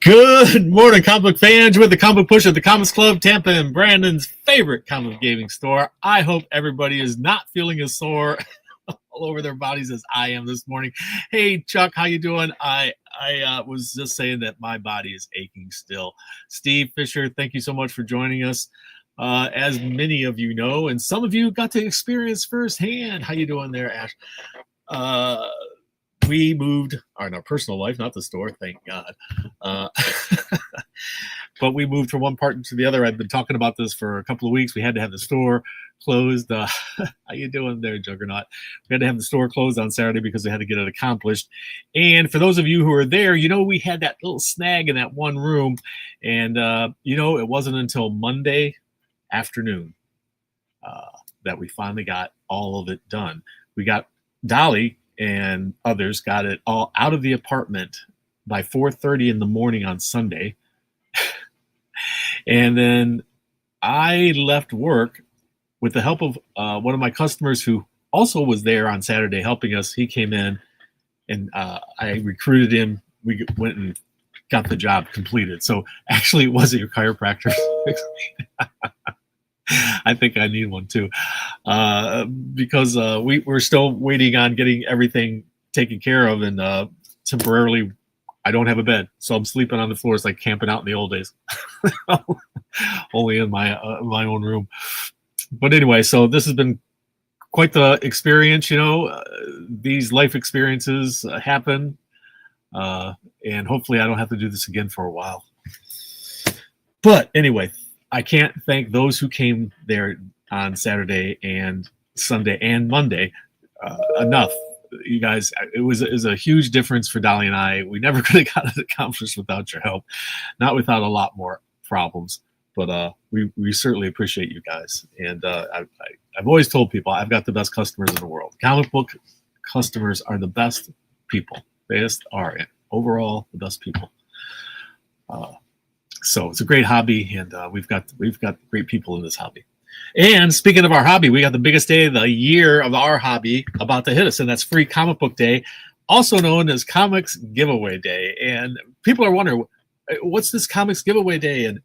Good morning, comic book fans. With the Comic Push at the Comics Club, Tampa and Brandon's favorite comic gaming store. I hope everybody is not feeling as sore all over their bodies as I am this morning. Hey, Chuck, how you doing? I was just saying that my body is aching still. Steve Fisher, thank you so much for joining us. As many of you know, and some of you got to experience firsthand. How you doing there, Ash? We moved in our personal life, not the store, thank God. But we moved from one part to the other. I've been talking about this for a couple of weeks. We had to have the store closed. How you doing there, Juggernaut? We had to have the store closed on Saturday because we had to get it accomplished. And for those of you who are there, you know we had that little snag in that one room. And, it wasn't until Monday afternoon that we finally got all of it done. We got Dolly and others got it all out of the apartment by 4:30 in the morning on Sunday. And then I left work with the help of one of my customers who also was there on Saturday helping us. He came in and I recruited him. We went and got the job completed. So actually it wasn't your chiropractor. I think I need one too, because we're still waiting on getting everything taken care of, and temporarily I don't have a bed, so I'm sleeping on the floor. It's like camping out in the old days, only in my own room. But anyway, so this has been quite the experience. These life experiences happen, and hopefully I don't have to do this again for a while. But anyway, I can't thank those who came there on Saturday and Sunday and Monday enough. You guys, it was a huge difference for Dolly and I. We never could have gotten it accomplished without your help, not without a lot more problems. But we certainly appreciate you guys. And I've always told people I've got the best customers in the world. Comic book customers are the best people. They just are overall the best people. So it's a great hobby, and we've got great people in this hobby. And speaking of our hobby, we got the biggest day of the year of our hobby about to hit us, and that's Free Comic Book Day, also known as Comics Giveaway Day. And people are wondering, what's this Comics Giveaway Day? And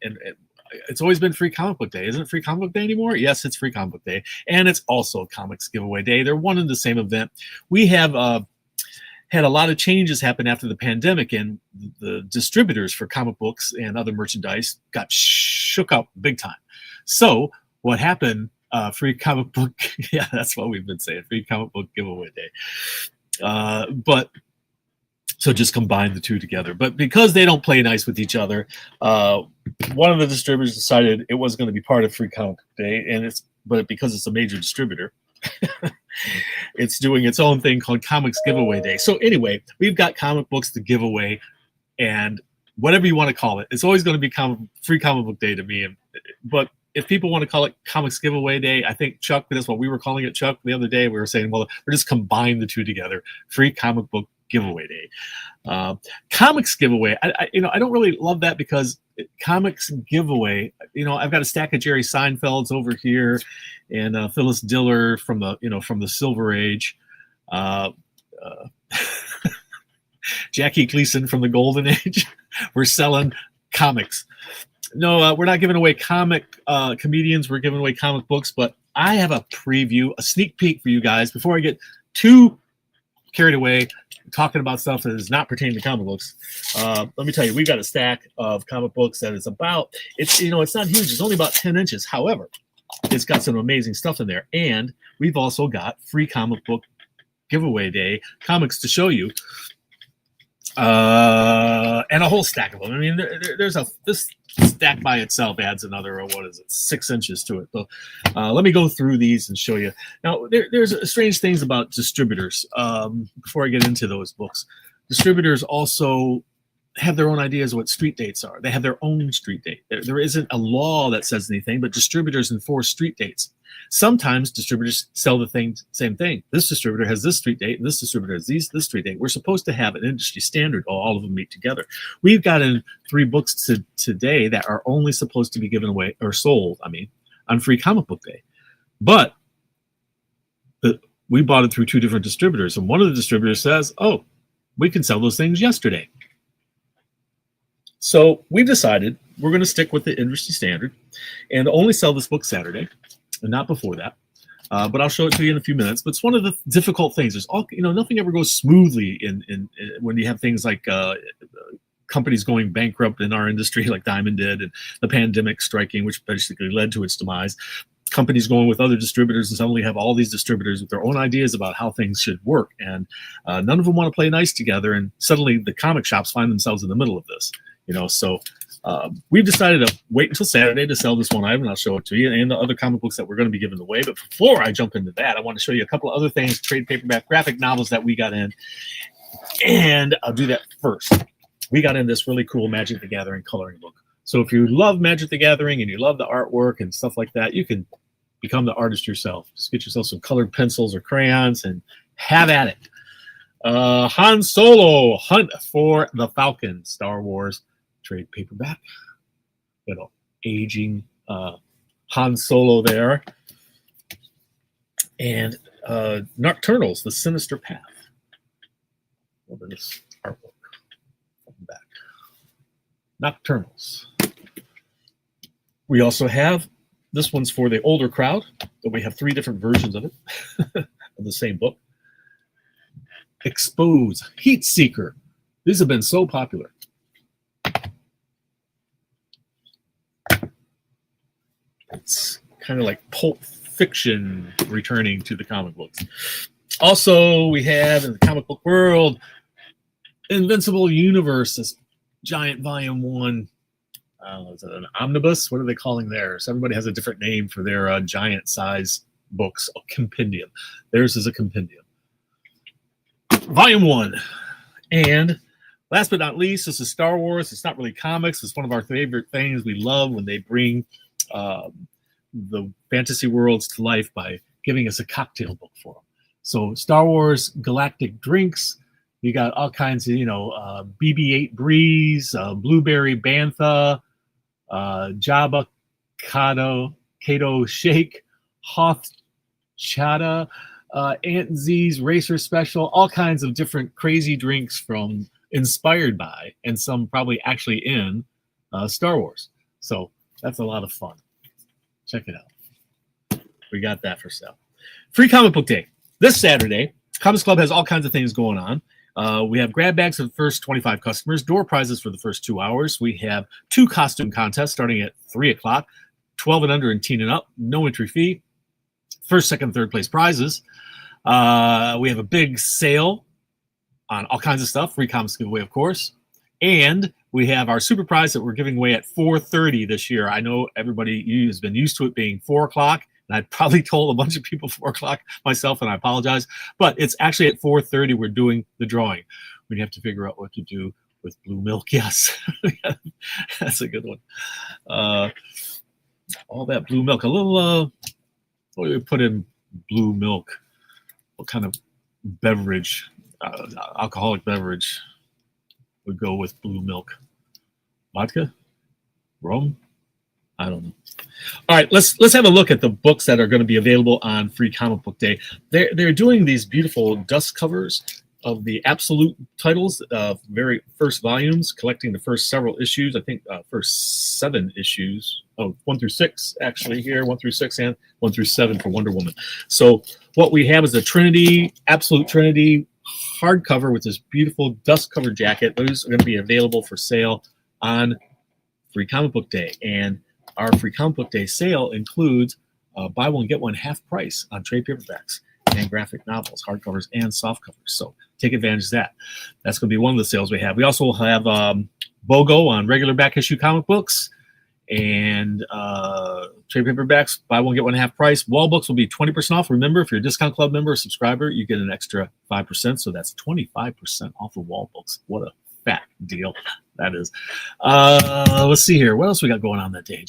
it's always been Free Comic Book Day. Isn't it Free Comic Book Day anymore? Yes, it's Free Comic Book Day, and it's also Comics Giveaway Day. They're one and the same event. We have had a lot of changes happen after the pandemic, and the distributors for comic books and other merchandise got shook up big time. So what happened, Free Comic Book, yeah, that's what we've been saying, Free Comic Book Giveaway Day. But so just combine the two together. But because they don't play nice with each other, one of the distributors decided it was going to be part of Free Comic Book Day, but because it's a major distributor, it's doing its own thing called Comics Giveaway Day. So anyway, we've got comic books to give away, and whatever you want to call it, it's always going to be Free Comic Book Day to me. But if people want to call it Comics Giveaway Day, I think, Chuck, that's what we were calling it, Chuck, the other day. We were saying, well, we're just combine the two together. Free Comic Book Giveaway Day. Comics Giveaway, I don't really love that because Comics Giveaway, I've got a stack of Jerry Seinfelds over here, and Phyllis Diller from the Silver Age, Jackie Gleason from the Golden Age. We're selling comics. No, we're not giving away comic comedians. We're giving away comic books, but I have a preview, a sneak peek for you guys before I get too carried away talking about stuff that is not pertaining to comic books. Let me tell you, we've got a stack of comic books that is it's not huge. It's only about 10 inches. However, it's got some amazing stuff in there. And we've also got Free Comic Book Giveaway Day comics to show you. And a whole stack of them. I mean, this stack by itself adds another, 6 inches to it. So let me go through these and show you. Now, there's strange things about distributors. Before I get into those books, distributors also have their own ideas of what street dates are. They have their own street date. There isn't a law that says anything, but distributors enforce street dates. Sometimes distributors sell the same thing. This distributor has this street date, and this distributor has this street date. We're supposed to have an industry standard, all of them meet together. We've gotten 3 books today that are only supposed to be given away or sold, on Free Comic Book Day. But we bought it through 2 different distributors, and one of the distributors says, oh, we can sell those things yesterday. So we've decided we're going to stick with the industry standard and only sell this book Saturday and not before that. But I'll show it to you in a few minutes. But it's one of the difficult things. There's nothing ever goes smoothly in when you have things like companies going bankrupt in our industry, like Diamond did, and the pandemic striking, which basically led to its demise. Companies going with other distributors and suddenly have all these distributors with their own ideas about how things should work, and none of them want to play nice together. And suddenly the comic shops find themselves in the middle of this. So we've decided to wait until Saturday to sell this one item, and I'll show it to you, and the other comic books that we're going to be giving away. But before I jump into that, I want to show you a couple of other things, trade paperback graphic novels that we got in, and I'll do that first. We got in this really cool Magic the Gathering coloring book. So if you love Magic the Gathering and you love the artwork and stuff like that, you can become the artist yourself. Just get yourself some colored pencils or crayons and have at it. Han Solo, Hunt for the Falcon, Star Wars trade paperback. Little aging Han Solo there. And Nocturnals, The Sinister Path. Over this artwork. Back. Nocturnals. We also have, this one's for the older crowd, but we have 3 different versions of it, of the same book. Expose, Heat Seeker. These have been so popular. It's kind of like Pulp Fiction returning to the comic books. Also, we have in the comic book world, Invincible Universe, this giant volume 1. Is it an omnibus? What are they calling theirs? Everybody has a different name for their giant size books. A compendium. Theirs is a compendium. Volume 1. And last but not least, this is Star Wars. It's not really comics. It's one of our favorite things. We love when they bring the fantasy worlds to life by giving us a cocktail book for them. So Star Wars Galactic Drinks. You got all kinds of, BB-8 Breeze, Blueberry Bantha, Jabba Kato Shake, Hoth Chata, Aunt Z's Racer Special, all kinds of different crazy drinks from inspired by, and some probably actually in Star Wars. So that's a lot of fun. Check it out. We got that for sale. Free Comic Book Day. This Saturday, Comics Club has all kinds of things going on. We have grab bags for the first 25 customers, door prizes for the first 2 hours. We have 2 costume contests starting at 3 o'clock, 12 and under and teen and up, no entry fee. First, second, third place prizes. We have a big sale on all kinds of stuff, free comics giveaway, of course. And we have our super prize that we're giving away at 4:30 this year. I know everybody has been used to it being 4 o'clock. And I probably told a bunch of people 4 o'clock myself, and I apologize. But it's actually at 4:30 we're doing the drawing. We have to figure out what to do with blue milk. Yes, that's a good one. All that blue milk. A little, what do we put in blue milk? What kind of beverage, alcoholic beverage would go with blue milk? Vodka? Rum? I don't know. All right, let's have a look at the books that are going to be available on Free Comic Book Day. They're doing these beautiful dust covers of the absolute titles, very first volumes, collecting the first several issues. I think first 7 issues. Oh, 1 through 6 actually here, 1 through 6 and 1 through 7 for Wonder Woman. So what we have is a Trinity, Absolute Trinity hardcover with this beautiful dust cover jacket. Those are going to be available for sale on Free Comic Book Day. And our Free Comic Book Day sale includes buy one, get one half price on trade paperbacks and graphic novels, hardcovers and softcovers. So take advantage of that. That's going to be one of the sales we have. We also have BOGO on regular back issue comic books and trade paperbacks, buy one, get one half price. Wall books will be 20% off. Remember, if you're a Discount Club member or subscriber, you get an extra 5%. So that's 25% off of wall books. What a fat deal that is. Let's see here. What else we got going on that day?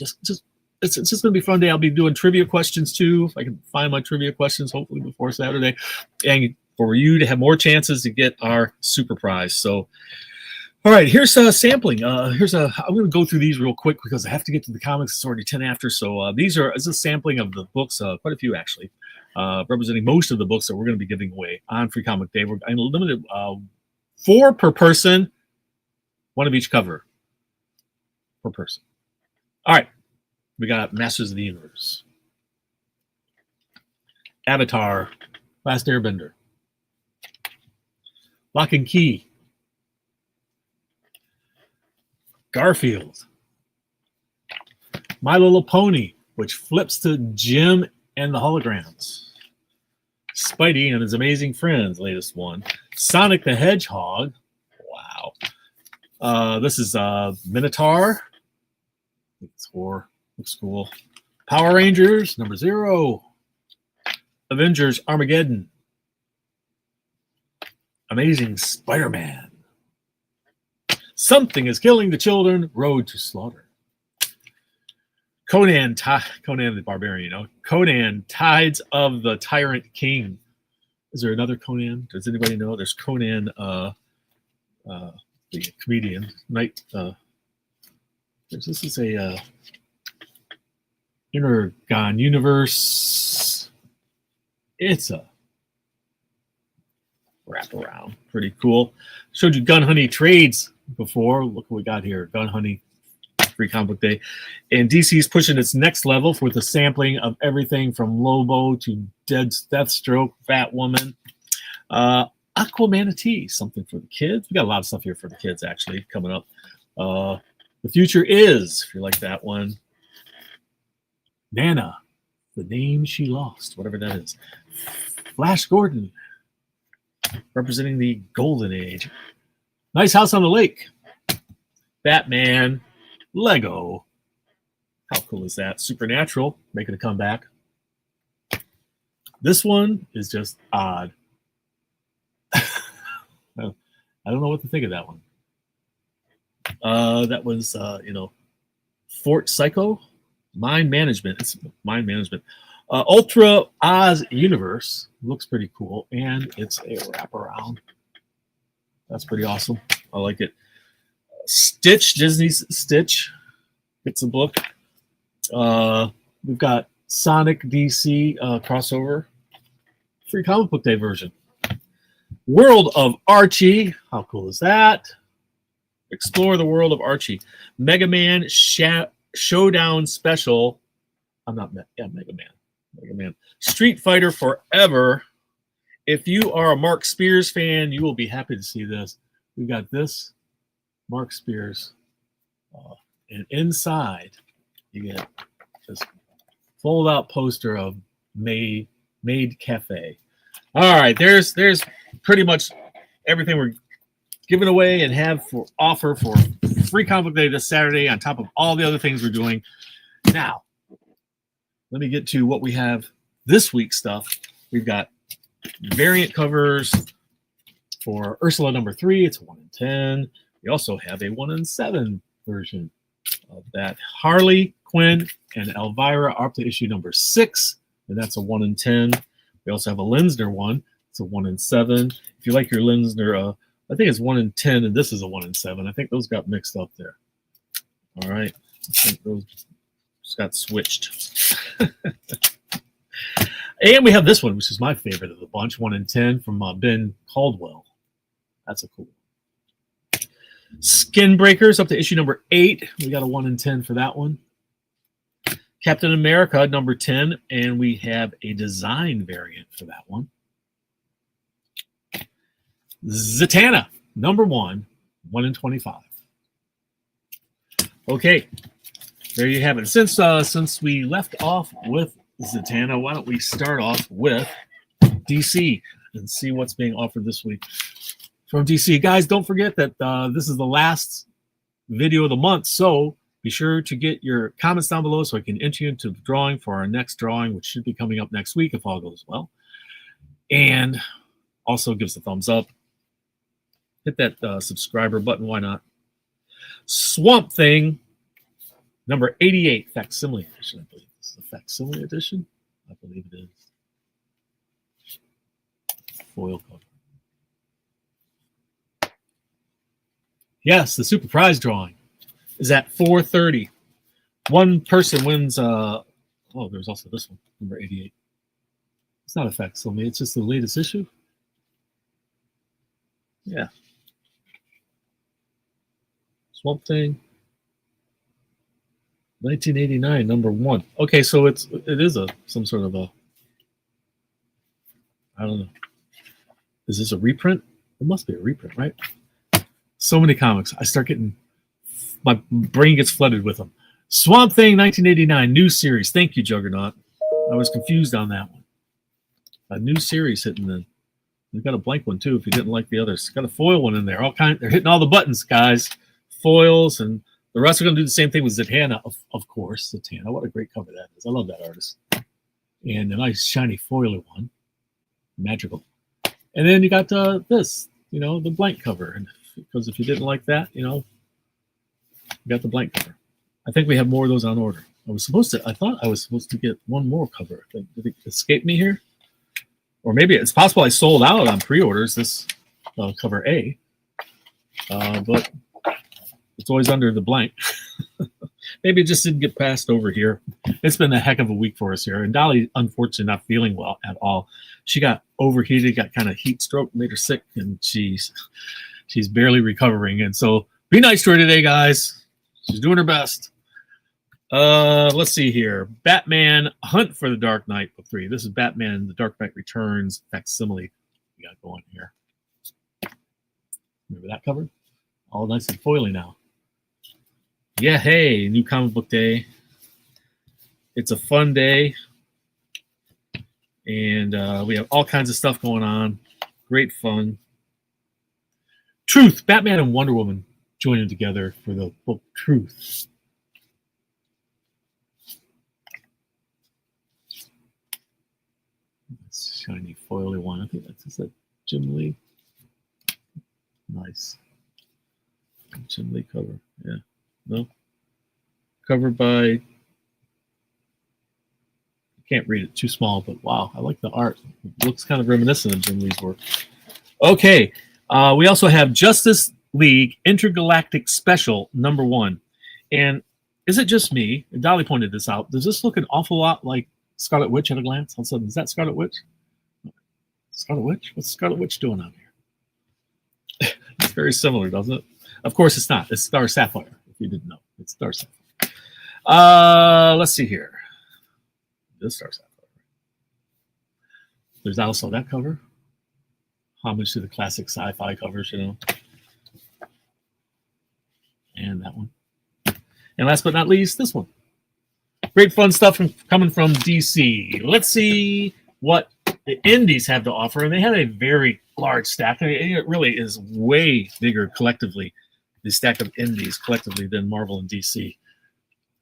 It's just going to be a fun day. I'll be doing trivia questions too, if I can find my trivia questions, hopefully before Saturday, and for you to have more chances to get our super prize. So, all right, here's a sampling. I'm going to go through these real quick because I have to get to the comics. It's already 10 after. So this is a sampling of the books, quite a few actually, representing most of the books that we're going to be giving away on Free Comic Day. We're limited 4 per person, 1 of each cover. per person. All right, we got Masters of the Universe, Avatar, Last Airbender, Lock and Key, Garfield, My Little Pony, which flips to Jim and the Holograms, Spidey and His Amazing Friends, latest one, Sonic the Hedgehog. Wow. This is Minotaur. It's 4. Looks cool. Power Rangers, number 0. Avengers Armageddon. Amazing Spider-Man. Something is Killing the Children, Road to Slaughter. Conan the Barbarian, you know. Conan, Tides of the Tyrant King. Is there another Conan? Does anybody know? There's Conan, the comedian. This is a Energon universe. It's a wraparound. Pretty cool. Showed you Gun Honey trades before. Look what we got here. Gun Honey, Free Comic Book Day. And DC's pushing its next level with a sampling of everything from Lobo to Deathstroke, Batwoman, Aquamanatee, something for the kids. We got a lot of stuff here for the kids, actually, coming up. The Future Is, if you like that one. Nana, The Name She Lost, whatever that is. Flash Gordon, representing the Golden Age. Nice House on the Lake. Batman, Lego. How cool is that? Supernatural, making a comeback. This one is just odd. I don't know what to think of that one. That was, Fort Psycho, Mind Management. It's Mind Management. Ultra Oz Universe looks pretty cool, and it's a wraparound. That's pretty awesome. I like it. Stitch, Disney's Stitch. It's a book. We've got Sonic DC crossover. Free Comic Book Day version. World of Archie. How cool is that? Explore the world of Archie. Mega Man Showdown Special. Mega Man. Street Fighter Forever. If you are a Mark Spears fan, you will be happy to see this. We've got this Mark Spears. And inside, you get this fold-out poster of Maid Cafe. All right, there's pretty much everything we're giving away and have for offer for Free Comic Book Day this Saturday on top of all the other things we're doing. Now, let me get to what we have this week's stuff. We've got variant covers for Ursula number 3. It's a 1 in 10. We also have a 1 in 7 version of that. Harley Quinn and Elvira are up to issue number 6, and that's a 1 in 10. We also have a Linsner one. It's a 1 in 7. If you like your Linsner, I think it's 1 in 10, and this is a 1 in 7. I think those got mixed up there. All right. I think those just got switched. And we have this one, which is my favorite of the bunch, 1 in 10 from Ben Caldwell. That's a cool one. Skin Breakers up to issue number 8. We got a 1 in 10 for that one. Captain America number 10, and we have a design variant for that one. Zatanna number 1, 1 in 25. Okay, there you have it. Since we left off with Zatanna, why don't we start off with DC and see what's being offered this week from DC. Guys, don't forget that this is the last video of the month, so be sure to get your comments down below so I can enter you into the drawing for our next drawing, which should be coming up next week if all goes well. And also give us a thumbs up. Hit that subscriber button. Why not? Swamp Thing, number 88, facsimile edition. I believe this is the facsimile edition. I believe it is. Foil cover. Yes, the super prize drawing is at 4:30. One person wins. There's also this one, number 88. It's not a facsimile. It's just the latest issue. Yeah. Swamp Thing. 1989, #1. Okay, so it is some sort of a, I don't know. Is this a reprint? It must be a reprint, right? So many comics. I start getting, my brain gets flooded with them. Swamp Thing 1989 new series. Thank you, Juggernaut. I was confused on that one. A new series hitting then. We've got a blank one too if you didn't like the others. Got a foil one in there. They're hitting all the buttons, guys. Foils, and the rest are going to do the same thing with Zatanna, of course. Zatanna, what a great cover that is. I love that artist. And a nice shiny foiler one. Magical. And then you got this, the blank cover. And because if you didn't like that, you got the blank cover. I think we have more of those on order. I thought I was supposed to get one more cover. Did it escape me here? Or maybe it's possible I sold out on pre-orders, this cover A. But it's always under the blank. Maybe it just didn't get passed over here. It's been a heck of a week for us here. And Dolly, unfortunately, not feeling well at all. She got overheated, got kind of heat stroke, made her sick, and she's barely recovering. And so be nice to her today, guys. She's doing her best. Let's see here. Batman Hunt for the Dark Knight, book 3. This is Batman The Dark Knight Returns facsimile we got going here. Remember that cover? All nice and foily now. Yeah, hey, new comic book day. It's a fun day. And we have all kinds of stuff going on. Great fun. Truth, Batman and Wonder Woman joining together for the book Truth. Shiny foily one. I think that's a Jim Lee. Nice. Jim Lee cover. Yeah. No. Covered by, I can't read it, too small, but wow, I like the art. It looks kind of reminiscent of Jim Lee's work. Okay. We also have Justice League Intergalactic Special #1. And is it just me? And Dolly pointed this out. Does this look an awful lot like Scarlet Witch at a glance? All of a sudden, is that Scarlet Witch? Scarlet Witch? What's Scarlet Witch doing out here? It's very similar, doesn't it? Of course it's not. It's Star Sapphire, if you didn't know. It's Star Sapphire. Let's see here. This Star Sapphire. There's also that cover. Homage to the classic sci-fi covers, And that one. And last but not least, this one. Great fun stuff coming from DC. Let's see what the indies have to offer. And they have a very large stack. It really is way bigger collectively, the stack of indies collectively, than Marvel and DC.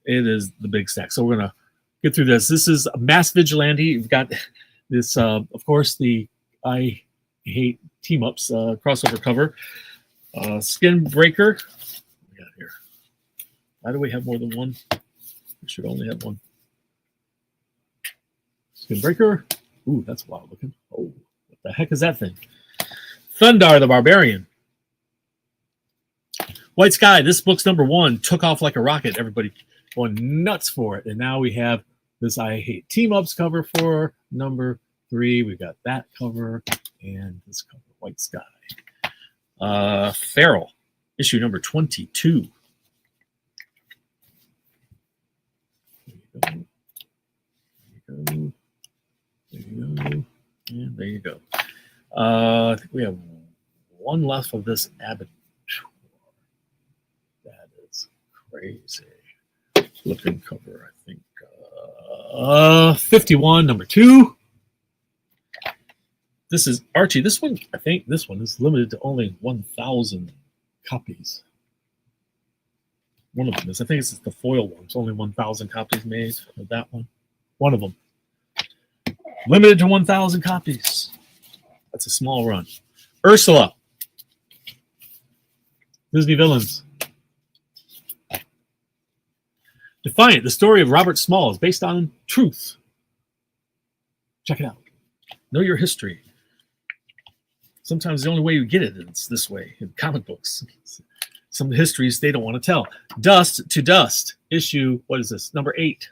It is the big stack. So we're going to get through this. This is Mass Vigilante. You've got this, of course, the I Hate Team-Ups crossover cover. Skin Breaker. What we got here? Why do we have more than one? We should only have one. Skin Breaker. Ooh, that's wild looking. Oh, what the heck is that thing? Thundar the Barbarian. White Sky. This book's #1. Took off like a rocket. Everybody going nuts for it. And now we have this I Hate Team-Ups cover for #3. We've got that cover and this cover, White Sky. Feral, issue #22. There you go. There you go. And there you go. I think we have one left of this Abbott. That is crazy looking cover, I think. 51, #2. This is Archie. This one, I think this one is limited to only 1,000 copies. One of them is. I think it's the foil one. It's only 1,000 copies made of that one. One of them. Limited to 1,000 copies. That's a small run. Ursula. Disney Villains. Defiant, the story of Robert Small is based on truth. Check it out. Know your history. Sometimes the only way you get it is this way in comic books. Some histories they don't want to tell. Dust to Dust, issue, what is this? #8.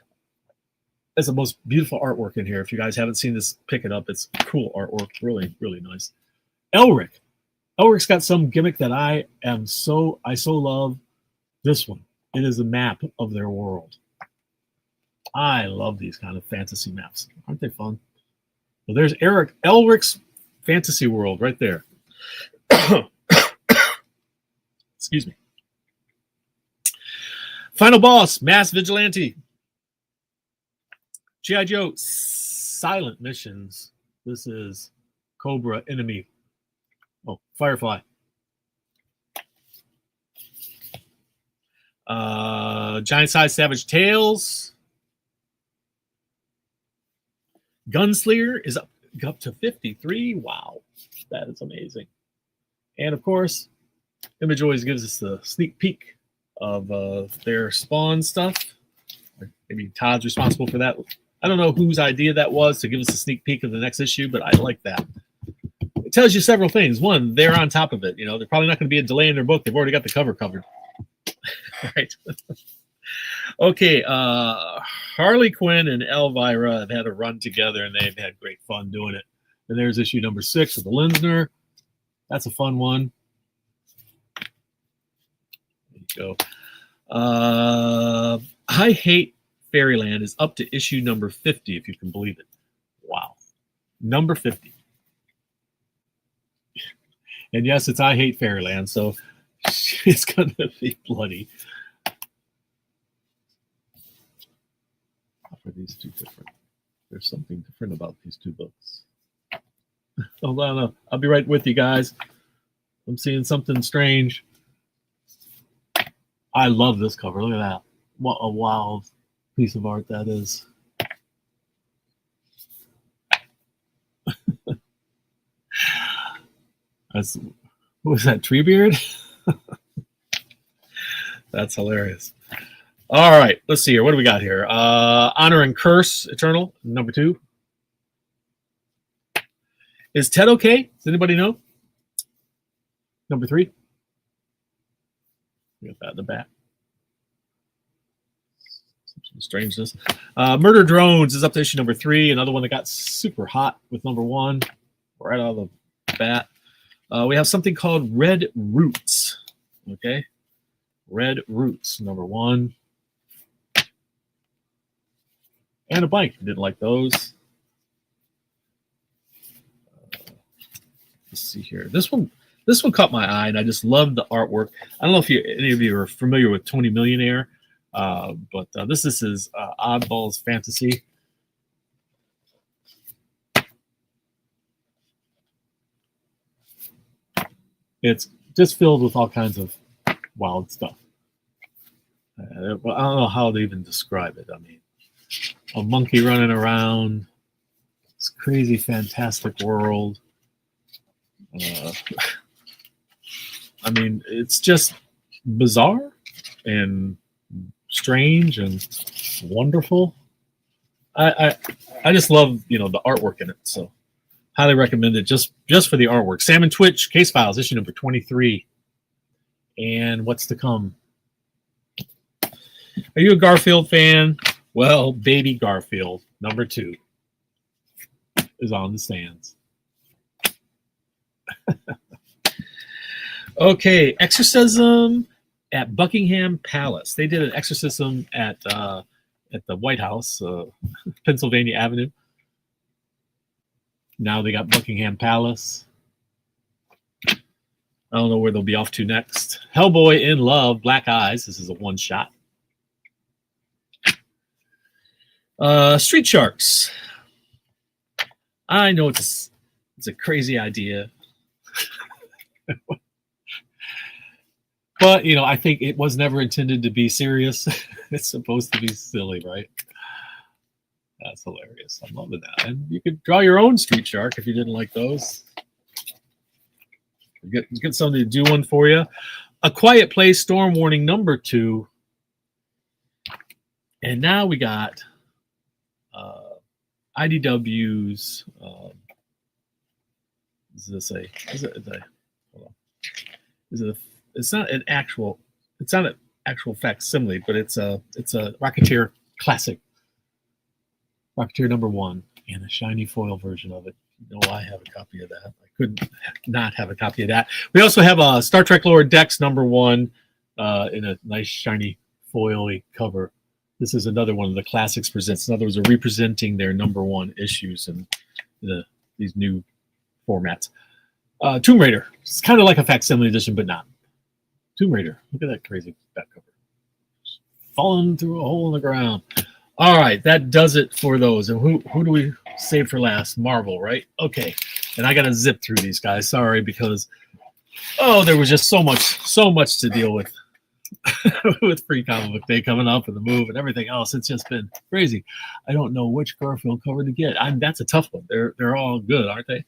That's the most beautiful artwork in here. If you guys haven't seen this, pick it up. It's cool artwork. Really, really nice. Elric. Elric's got some gimmick that I so love. This one. It is a map of their world. I love these kind of fantasy maps. Aren't they fun? Well, there's Eric Elric's Fantasy World right there. Excuse me. Final boss, Mass Vigilante. G.I. Joe, Silent Missions. This is Cobra Enemy. Oh, Firefly. Giant Size Savage Tales. Gunslinger is up to 53. Wow, that is amazing. And of course, Image always gives us the sneak peek of their Spawn stuff. Maybe Todd's responsible for that. I don't know whose idea that was to give us a sneak peek of the next issue, but I like that. It tells you several things. One, they're on top of it. You know, they're probably not going to be a delay in their book. They've already got the cover covered. Right. Okay. Harley Quinn and Elvira have had a run together, and they've had great fun doing it. And there's issue number 6 with the Linsner. That's a fun one. There you go. I Hate Fairyland is up to issue number 50, if you can believe it. Wow. Number 50. And yes, it's I Hate Fairyland, so it's going to be bloody. How are these two different? There's something different about these two books. Hold on, I'll be right with you guys. I'm seeing something strange. I love this cover. Look at that. What a wild piece of art that is. That's, what was that, Treebeard? That's hilarious. All right, let's see here. What do we got here? Honor and Curse, Eternal, number 2. Is Ted okay? Does anybody know? Number 3. We got that in the back. Some strangeness. Murder Drones is up to issue number 3. Another one that got super hot with number 1 right out of the bat. We have something called Red Roots. Okay. Red Roots, number 1. And a bike. Didn't like those. Let's see here. This one caught my eye, and I just loved the artwork. I don't know if any of you are familiar with Tony Millionaire, but this is Oddballs Fantasy. It's just filled with all kinds of wild stuff. I don't know how to even describe it. I mean, a monkey running around, this crazy, fantastic world. I mean, it's just bizarre and strange and wonderful. I just love, the artwork in it. So highly recommend it just for the artwork. Sam and Twitch, Case Files, issue number 23. And what's to come? Are you a Garfield fan? Well, Baby Garfield, number 2, is on the stands. Okay, exorcism at Buckingham Palace. They did an exorcism at the White House, Pennsylvania Avenue. Now they got Buckingham Palace. I don't know where they'll be off to next. Hellboy in Love, Black Eyes. This is a one-shot. Street Sharks. I know it's a crazy idea. But, I think it was never intended to be serious. It's supposed to be silly, right? That's hilarious. I'm loving that. And you could draw your own Street Shark if you didn't like those. Get somebody to do one for you. A Quiet Place, Storm Warning, number 2. And now we got IDW's. Is it? It's not an actual facsimile, but it's a Rocketeer classic. Rocketeer number 1 and a shiny foil version of it. I have a copy of that. I couldn't not have a copy of that. We also have a Star Trek Lower Decks number 1 in a nice shiny foily cover. This is another one of the classics presents. In other words, they're representing their #1 issues in these new formats. Tomb Raider. It's kind of like a facsimile edition, but not. Tomb Raider. Look at that crazy back cover. Falling through a hole in the ground. All right, that does it for those. And who do we save for last? Marvel, right? Okay. And I got to zip through these guys. Sorry, because there was just so much to deal with with Free Comic Book Day coming up and the move and everything else. It's just been crazy. I don't know which Garfield cover to get. That's a tough one. They're all good, aren't they?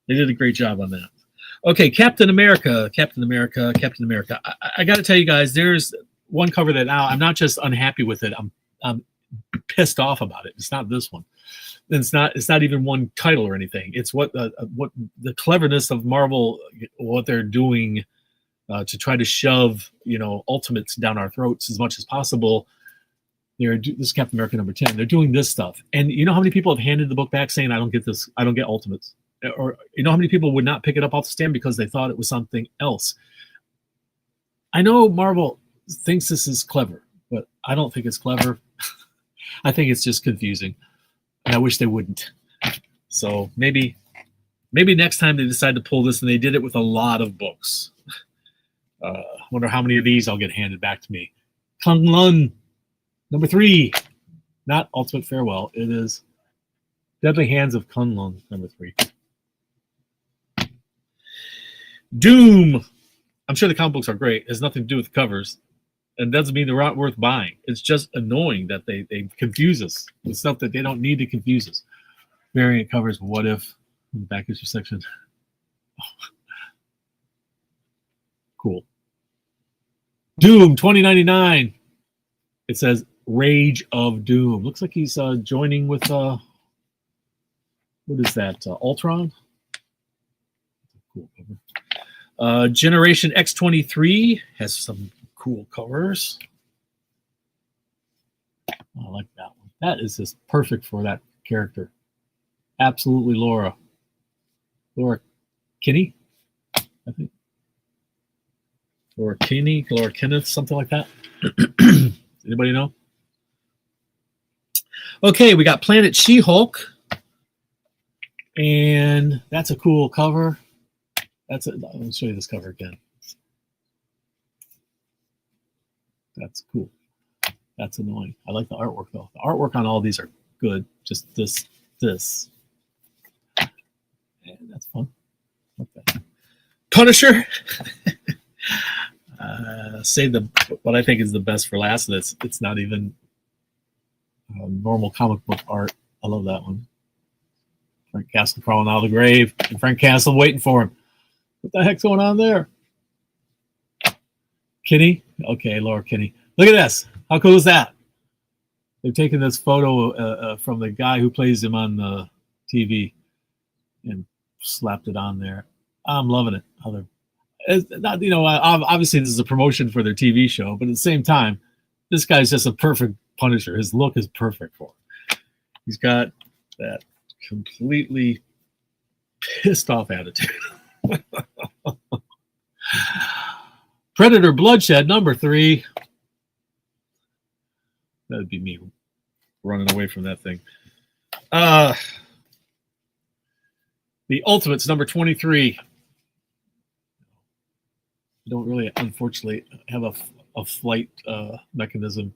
They did a great job on that. Okay, Captain America. I got to tell you guys, there's one cover that now I'm not just unhappy with it. I'm pissed off about it. It's not this one. It's not even one title or anything. It's what the cleverness of Marvel, what they're doing to try to shove Ultimates down our throats as much as possible. This is Captain America #10. They're doing this stuff, and you know how many people have handed the book back saying, "I don't get this. I don't get Ultimates." Or you know how many people would not pick it up off the stand because they thought it was something else. I know Marvel thinks this is clever, but I don't think it's clever. I think it's just confusing, and I wish they wouldn't. So maybe next time they decide to pull this, and they did it with a lot of books. Wonder how many of these I'll get handed back to me. Kung Lun #3, not Ultimate Farewell. It is Deadly Hands of Kung Lun #3. Doom. I'm sure the comic books are great. It has nothing to do with the covers. And doesn't mean they're not worth buying. It's just annoying that they confuse us with stuff that they don't need to confuse us. Variant covers, What If, in the back issue section. Cool. Doom 2099. It says Rage of Doom. Looks like he's joining with what is that? Ultron. Cool cover. Generation X-23 has some cool covers. I like that one. That is just perfect for that character. Absolutely, Laura Kinney, I think. Laura Kenneth, something like that. Anybody know? Okay, we got Planet She-Hulk, and that's a cool cover. Let me show you this cover again. That's cool. That's annoying. I like the artwork though. The artwork on all these are good. Just this. And that's fun. Okay. Punisher. Save what I think is the best for last. It's not even normal comic book art. I love that one. Frank Castle crawling out of the grave, and Frank Castle waiting for him. What the heck's going on there? Kinney? Okay, Laura Kinney. Look at this. How cool is that? They've taken this photo from the guy who plays him on the TV and slapped it on there. I'm loving it. It's not, obviously this is a promotion for their TV show, but at the same time, this guy's just a perfect Punisher. His look is perfect for him. He's got that completely pissed off attitude. Predator Bloodshed #3. That'd be me running away from that thing. The Ultimates #23. I don't really, unfortunately, have a flight mechanism.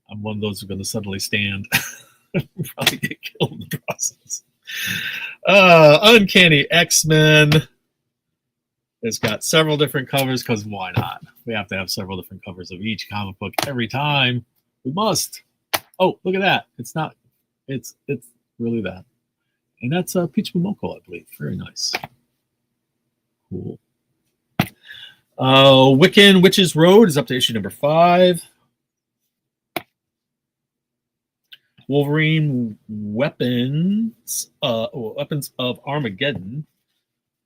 I'm one of those who are going to suddenly stand. Probably get killed in the process. Uncanny X-Men. It's got several different covers because why not? We have to have several different covers of each comic book every time. We must. Oh, look at that. It's not. It's really that. And that's Peach Momoko, I believe. Very nice. Cool. Wiccan Witches Road is up to issue #5. Wolverine Weapons of Armageddon.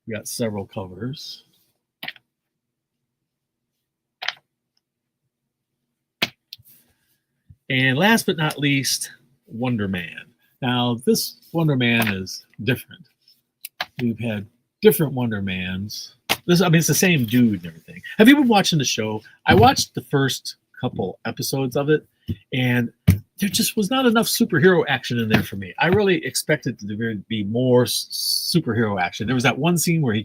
We got several covers. And last but not least, Wonder Man. Now, this Wonder Man is different. We've had different Wonder Mans. It's the same dude and everything. Have you been watching the show? I watched the first couple episodes of it, and there just was not enough superhero action in there for me. I really expected to be more superhero action. There was that one scene where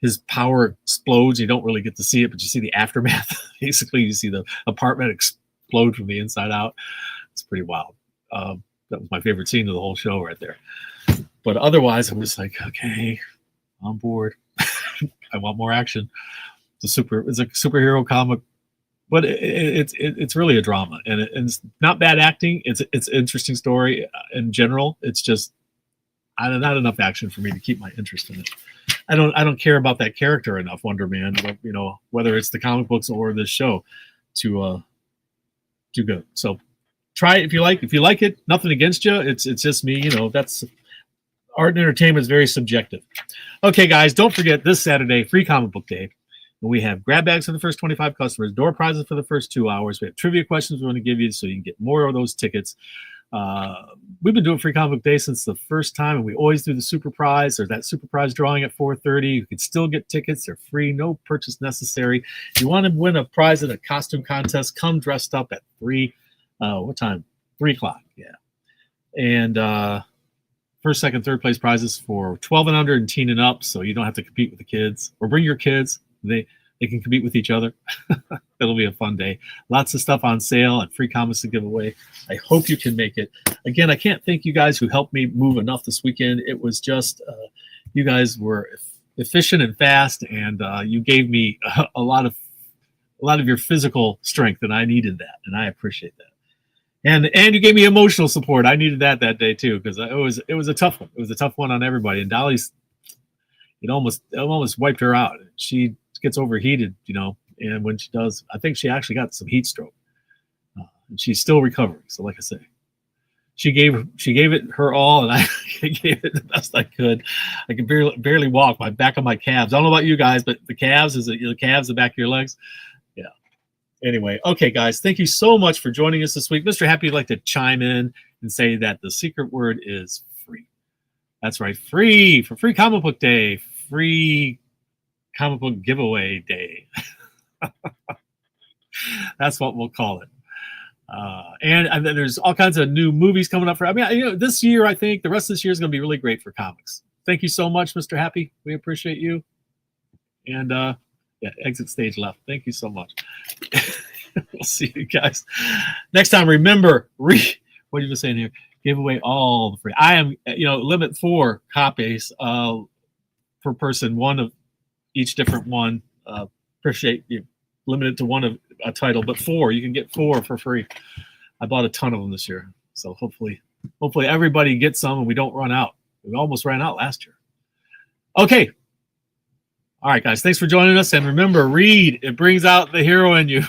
his power explodes. You don't really get to see it, but you see the aftermath. Basically, you see the apartment explode from the inside out. It's pretty wild. That was my favorite scene of the whole show right there. But otherwise, I'm just like, okay, on board. I want more action. It's a superhero comic, but it's really a drama, and it's not bad acting. It's an interesting story in general. It's just not enough action for me to keep my interest in it. I don't care about that character enough, Wonder Man. You know, whether it's the comic books or this show, to do good. So try it if you like. If you like it, nothing against you. It's just me. You know, that's art and entertainment is very subjective. Okay, guys, don't forget this Saturday, free comic book day. And we have grab bags for the first 25 customers, door prizes for the first 2 hours. We have trivia questions we want to give you so you can get more of those tickets. We've been doing free comic book day since the first time, and we always do the super prize. There's that super prize drawing at 4:30. You can still get tickets. They're free, no purchase necessary. If you want to win a prize in a costume contest, come dressed up at 3. What time? 3 o'clock. Yeah. And first, second, third place prizes for 12 and under and teen and up, so you don't have to compete with the kids. Or bring your kids. They can compete with each other. It'll be a fun day. Lots of stuff on sale and free comics to give away. I hope you can make it. Again, I can't thank you guys who helped me move enough this weekend. It was just you guys were efficient and fast, and you gave me a lot of your physical strength, and I needed that, and I appreciate that. And you gave me emotional support. I needed that day too, because it was a tough one. It was a tough one on everybody. And Dolly's, it almost wiped her out. She gets overheated, you know, and when she does, I think she actually got some heat stroke, and she's still recovering. So, like I say, she gave it her all, and I gave it the best I could. I can barely walk. My back of my calves. I don't know about you guys, but the calves the back of your legs. Yeah. Anyway, okay, guys, thank you so much for joining us this week. Mr. Happy would like to chime in and say that the secret word is free. That's right, free for free comic book day, free comic book giveaway day. That's what we'll call it. And then there's all kinds of new movies coming up this year. I think the rest of this year is going to be really great for comics. Thank you so much, Mr. Happy. We appreciate you. And yeah, exit stage left. Thank you so much. We'll see you guys next time. Remember, what are you saying here? Give away all the free. I am, limit 4 copies per person, one of each different one. Appreciate you. Limited to one of a title, but 4. You can get 4 for free. I bought a ton of them this year, so hopefully everybody gets some and we don't run out. We almost ran out last year. Okay. All right, guys. Thanks for joining us, and remember, read. It brings out the hero in you.